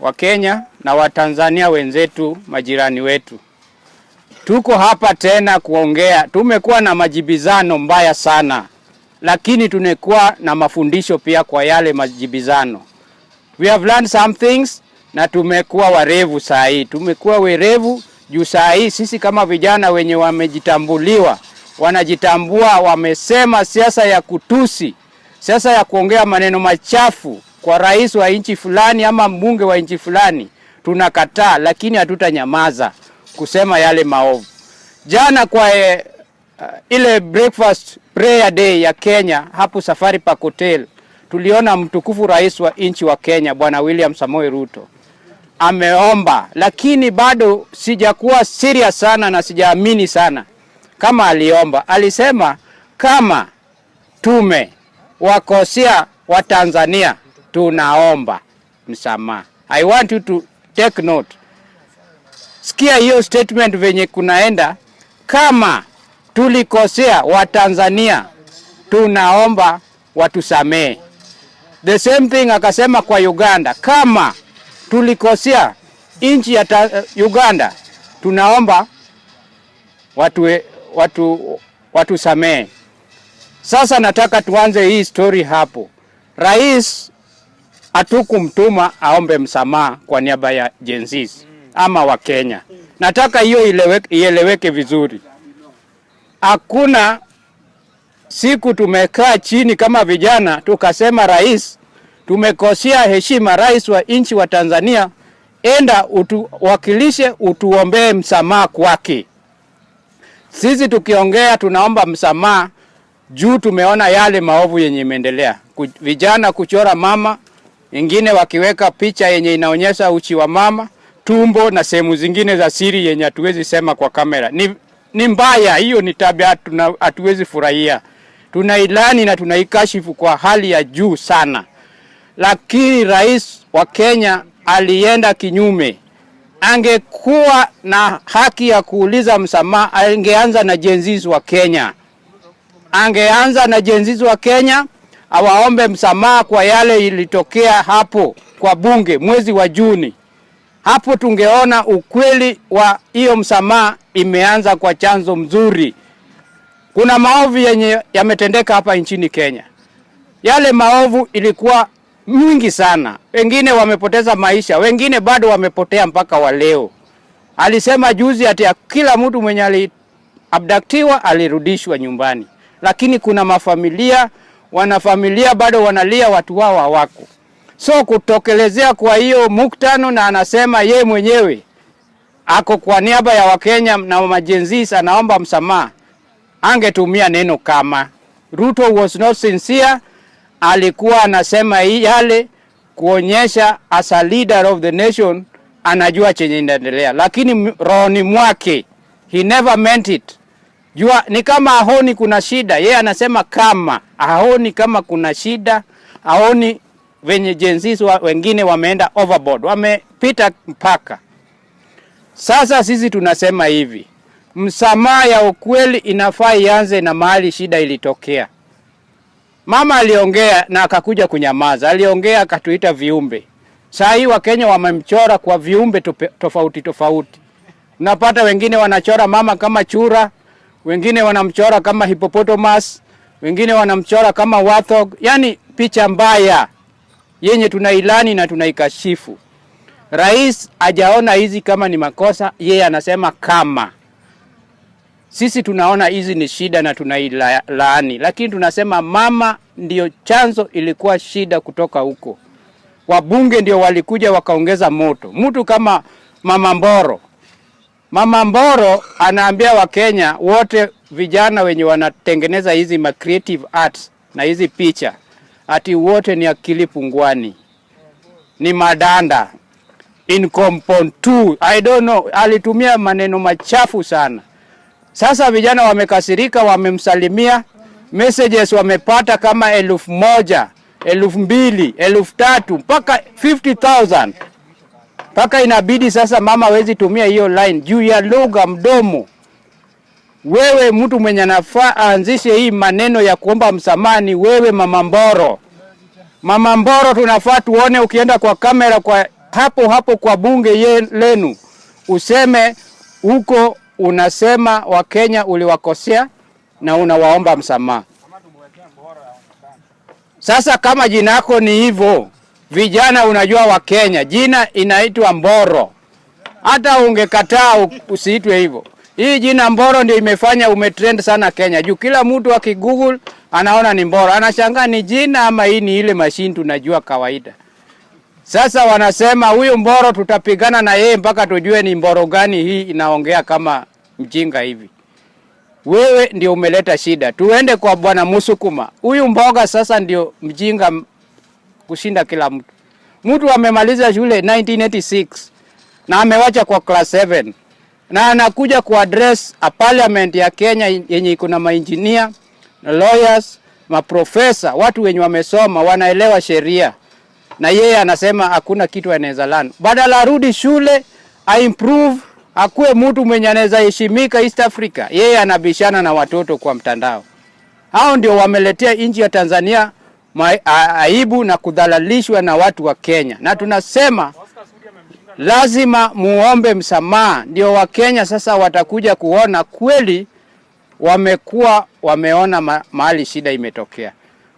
wa Kenya na wa Tanzania wenzetu, majirani wetu. Tuko hapa tena kuongea. Tumekuwa na majibizano mbaya sana, lakini tumekuwa na mafundisho pia kwa yale majibizano. We have learned some things na tumekuwa warevu saa hii. Tumekuwa werevu juu saa hii sisi kama vijana wenye wamejitambuliwa, wanajitambua, wamesema siasa ya kutusi, siasa ya kuongea maneno machafu kwa rais wa nchi fulani ama mbunge wa nchi fulani, tunakataa, lakini hatutanyamaza kusema yale maovu. Jana kwa ile breakfast prayer day ya Kenya hapo Safari Park Hotel, tuliona mtukufu rais wa nchi wa Kenya Bwana William Samoei Ruto ameomba, lakini bado sijakuwa serious sana na sijaamini sana kama aliomba. Alisema kama tume wakosea wa Tanzania tunaomba msamaha. I want you to take note. Sikia hiyo statement venye kunaenda, kama tulikosea wa Tanzania tunaomba watusamee. The same thing akasema kwa Uganda, kama tulikosea nchi ya Uganda tunaomba watusamee. Sasa nataka tuanze hii story hapo. Rais hatukumtuma aombe msamaha kwa niaba ya Gen Z ama wa Kenya. Nataka hiyo ieleweke vizuri. Hakuna siku tumekaa chini kama vijana tukasema rais, tumekosea heshima rais wa nchi wa Tanzania, enda utuwakilishe utuombee msamaha kwake. Sisi tukiongea tunaomba msamaha juu tumeona yale maovu yenye imeendelea. Vijana kuchora mama, wengine wakiweka picha yenye inaonyesha uchi wa mama, tumbo na sehemu zingine za siri yenye hatuwezi sema kwa kamera. Ni mbaya, hiyo ni tabia hatuwezi furahia. Tunailani na tunaikashifu kwa hali ya juu sana. Lakini rais wa Kenya alienda kinyume. Angekuwa na haki ya kuuliza msamaha, angeanza na Gen Z wa Kenya. Angeanza na Gen Z wa Kenya, awaombe msamaha kwa yale ilitokea hapo kwa bunge mwezi wa Juni. Hapo tungeona ukweli wa hiyo msamaha imeanza kwa chanzo mzuri. Kuna maovu yenye yametendeka hapa nchini Kenya. Yale maovu ilikuwa mingi sana. Wengine wamepoteza maisha, wengine bado wamepotea mpaka wa leo. Alisema juzi ati kila mtu mwenye aliabductiwa alirudishwa nyumbani. Lakini kuna wanafamilia bado wanalia watu wao hawako. So kutokelezea kwa hiyo muktano, na anasema ye mwenyewe ako kwa niaba ya Wakenya na majenzi anaomba msamaha, angetumia neno kama. Ruto was not sincere. Alikuwa anasema yale kuonyesha as a leader of the nation anajua chenye inaendelea, lakini rohoni mwake he never meant it. Jua ni kama ahoni kuna shida, yeye anasema kama ahoni kama kuna shida, ahoni venye Gen Z wengine wameenda overboard, wamepita mpaka. Sasa sisi tunasema hivi, msamaha ya ukweli inafaa ianze na mahali shida ilitokea. Mama aliongea na akakuja kunyamaza, aliongea akatuita viumbe. Saa hii Wakenya wamemchora kwa viumbe tofauti tofauti. Unapata wengine wanachora mama kama chura, wengine wanamchora kama hippopotamus, wengine wanamchora kama warthog. Yani picha mbaya yenye tunailani na tunaikashifu. Rais hajaona hizi kama ni makosa, yeye anasema kama. Sisi tunaona hizi ni shida na tunailaani, lakini tunasema mama ndio chanzo ilikuwa shida kutoka huko. Wabunge ndio walikuja wakaongeza moto. Mtu kama Mama Mboro. Mama Mboro anaambia Wakenya wote, vijana wenye wanatengeneza hizi creative arts na hizi picha, ati wote ni akili pungwani, ni madanda, incompetent. I don't know, alitumia maneno machafu sana. Sasa vijana wamekasirika, wamemsalimia, messages wamepata kama 1,000, 2,000, 3,000 mpaka 50,000. Paka inabidi sasa mama hawezi tumia hiyo line juu ya lugha mdomo. Wewe mtu mwenye nafaa aanzishe hii maneno ya kuomba msamaha ni wewe Mama Mboro. Mama Mboro tunafaa tuone ukienda kwa kamera kwa hapo hapo kwa bunge lenu useme huko, unasema Wakenya uliwakosea na unawaomba msamaha. Sasa kama jina lako ni hivyo, vijana unajua Wakenya jina inaitwa Mboro. Hata ungekataa usiitwe hivyo. Hii jina Mboro ndio imefanya umetrend sana Kenya. Juu kila mtu akigoogle anaona ni Mboro. Anashangaa ni jina ama hii ni ile machine tunajua kawaida. Sasa wanasema huyu Mboro tutapigana na yeye mpaka tujue ni Mboro gani hii inaongea kama mjinga hivi. Wewe ndio umeleta shida. Tuende kwa Bwana Musukuma. Huyu Mboga sasa ndio mjinga kushinda kila mtu. Mtu amemaliza shule 1986 na amewacha kwa class 7. Na anakuja ku address a parliament ya Kenya yenye iko na maengineer, na lawyers, maprofesa, watu wenye wamesoma, wanaelewa sheria. Na yeye anasema hakuna kitu anaweza learn. Badala arudi shule, improve, akuwe mtu mwenye anaweza heshimika East Africa. Yeye anabishana na watoto kwa mtandao. Hao ndio wameletea nchi ya Tanzania aibu na kudhalalishwa na watu wa Kenya. Na tunasema lazima muombe msamaha, ndio Wakenya sasa watakuja kuona kweli wameona mahali shida imetokea.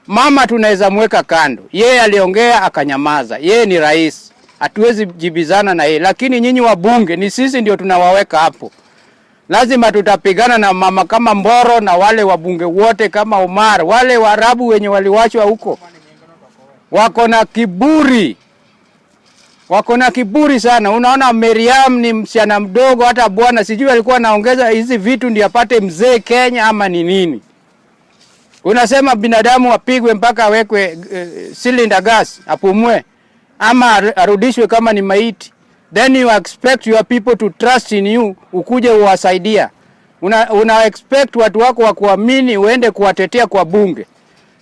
Mama tunaweza mweka kando. Yeye aliongea akanyamaza. Yeye ni rais. Hatuwezi jibizana na yeye. Lakini nyinyi wabunge ni sisi ndio tunawaweka hapo. Lazima tutapigana na mama kama Mboro na wale wabunge wote kama Omar. Wale Waarabu wenye waliwachwa huko. Wako na kiburi. Wako na kiburi sana. Unaona Miriam ni msichana mdogo, hata bwana sijui alikuwa anaongeza hizi vitu ndio apate mzee Kenya ama ni nini. Unasema binadamu apigwe mpaka awekwe cylinder gas apumue ama arudishwe kama ni maiti. Then you expect your people to trust in you, ukuje uwasaidia. Una expect watu wako wa kuamini uende kuwatetea kwa bunge.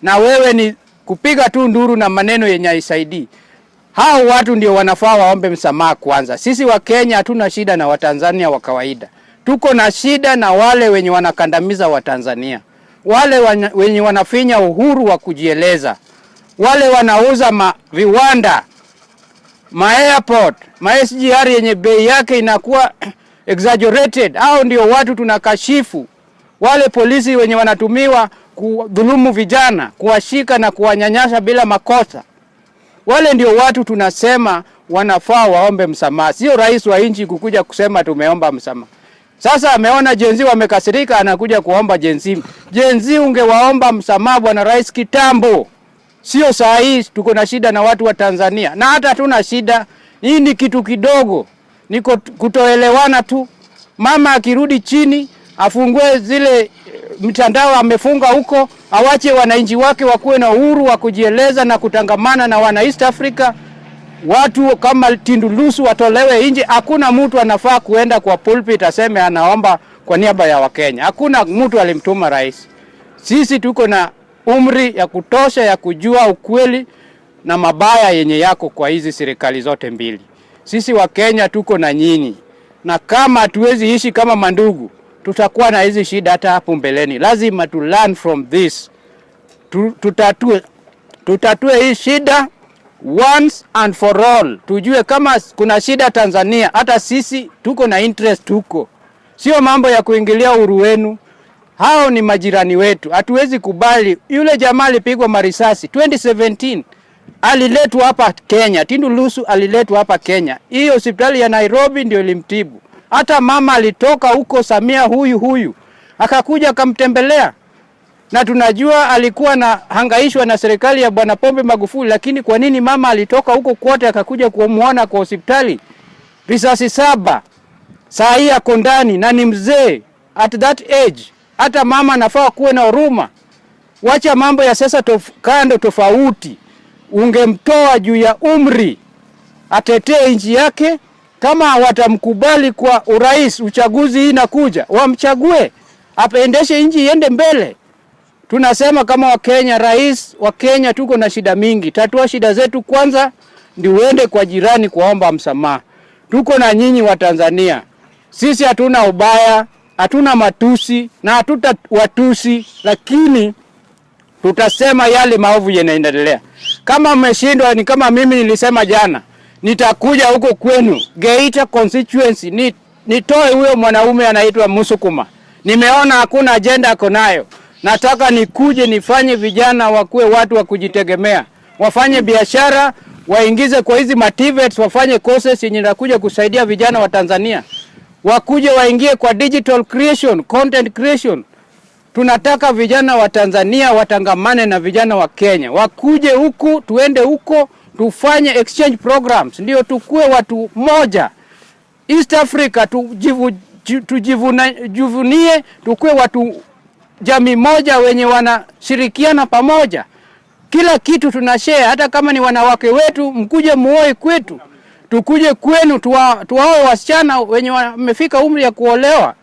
Na wewe ni kupiga tu nduru na maneno yenye haisaidii. Hao watu ndio wanafaa waombe msamaha kwanza. Sisi wa Kenya hatuna shida na Watanzania wa kawaida. Tuko na shida na wale wenye wanakandamiza Watanzania. Wale wenye wanafinya uhuru wa kujieleza. Wale wanauza viwanda, airport, SGR yenye bei yake inakuwa exaggerated. Hao ndio watu tunakashifu. Wale polisi wenye wanatumiwa kudhulumu vijana, kuwashika na kuwanyanyasha bila makosa. Wale ndio watu tunasema wanafaa waombe msamaha. Sio rais wa nchi kukuja kusema tumeomba msamaha. Sasa ameona jenzi wamekasirika, anakuja kuomba jenzi. Jenzi ungewaomba msamaha bwana rais kitambo. Sio saa hii tuko na shida na watu wa Tanzania. Na hata tuna shida, hii ni kitu kidogo. Ni kutoelewana tu. Mama akirudi chini, afungue zile mitandao amefunga huko, awache wananchi wake wakuwe na uhuru wa kujieleza na kutangamana na wana East Africa. Watu kama Tundu Lissu watolewe nje. Hakuna mtu anafaa kuenda kwa pulpit aseme anaomba kwa niaba ya Wakenya. Hakuna mtu alimtuma rais. Sisi tuko na umri ya kutosha ya kujua ukweli na mabaya yenye yako kwa hizi serikali zote mbili. Sisi wa Kenya tuko na nyinyi. Na kama hatuwezi ishi kama mandugu, tutakuwa na hizi shida hata hapo mbeleni. Lazima to learn from this. Tutatue hii shida once and for all. Tujue kama kuna shida Tanzania, hata sisi tuko na interest huko. Sio mambo ya kuingilia uhuru wenu. Hao ni majirani wetu. Hatuwezi kubali. Yule jamaa alipigwa marisasi 2017. Aliletwa hapa Kenya. Tundu Lissu aliletwa hapa Kenya. Hiyo hospitali ya Nairobi ndio ilimtibu. Hata mama alitoka huko Samia huyu. Akakuja akamtembelea. Na tunajua alikuwa na hangaishwa na serikali ya Bwana Pombe Magufuli, lakini kwa nini mama alitoka huko kote akakuja kumuona kwa hospitali? Risasi 7. Saa hii ako ndani na ni mzee at that age. Hata mama anafaa kuwe na huruma. Wacha mambo ya sasa kando tofauti. Ungemtoa juu ya umri, atetee nchi yake. Kama watamkubali kwa urais, uchaguzi hii inakuja, wamchague, apendeshe nchi iende mbele. Tunasema kama Wakenya, rais wa Kenya, tuko na shida mingi. Tatua shida zetu kwanza, ndio uende kwa jirani kuomba msamaha. Tuko na nyinyi wa Tanzania. Sisi hatuna ubaya, hatuna matusi na hatuta watusi, lakini tutasema yale maovu yanaendelea. Kama mmeshindwa, ni kama mimi nilisema jana. nitakuja huko kwenu Geita constituency, nitoe huyo mwanaume anaitwa Musukuma. Nimeona hakuna agenda ako nayo. Nataka nikuje nifanye vijana wakuwe watu wa kujitegemea. Wafanye biashara, waingize kwa hizi motivates, wafanye courses yenye nakuja kusaidia vijana wa Tanzania. Wakuje waingie kwa digital creation, content creation. Tunataka vijana wa Tanzania watangamane na vijana wa Kenya. Wakuje huku, tuende huko, tufanye exchange programs. Ndio tukue watu moja. East Africa tujivunie, tukue watu jamii moja wenye wanashirikiana pamoja. Kila kitu tunashare, hata kama ni wanawake wetu, mkuje muoe kwetu. Tukuje kwenu tuwaoe wasichana wenye wamefika umri ya kuolewa.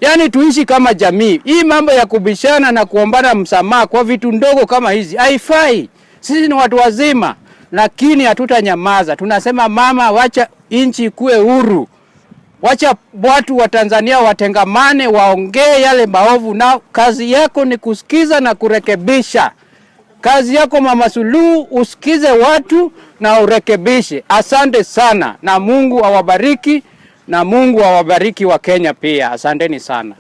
Yani tuishi kama jamii. Hii mambo ya kubishana na kuombana msamaha kwa vitu ndogo kama hizi haifai. Sisi ni watu wazima, lakini hatutanyamaza. Tunasema mama, wacha inchi kuwe huru. Wacha watu wa Tanzania watengamane, waongee yale maovu, na kazi yako ni kusikiza na kurekebisha. Kazi yako Mama Suluhu, usikize watu na urekebishe. Asante sana, na Mungu awabariki, na Mungu awabariki wa Kenya pia. Asanteni sana.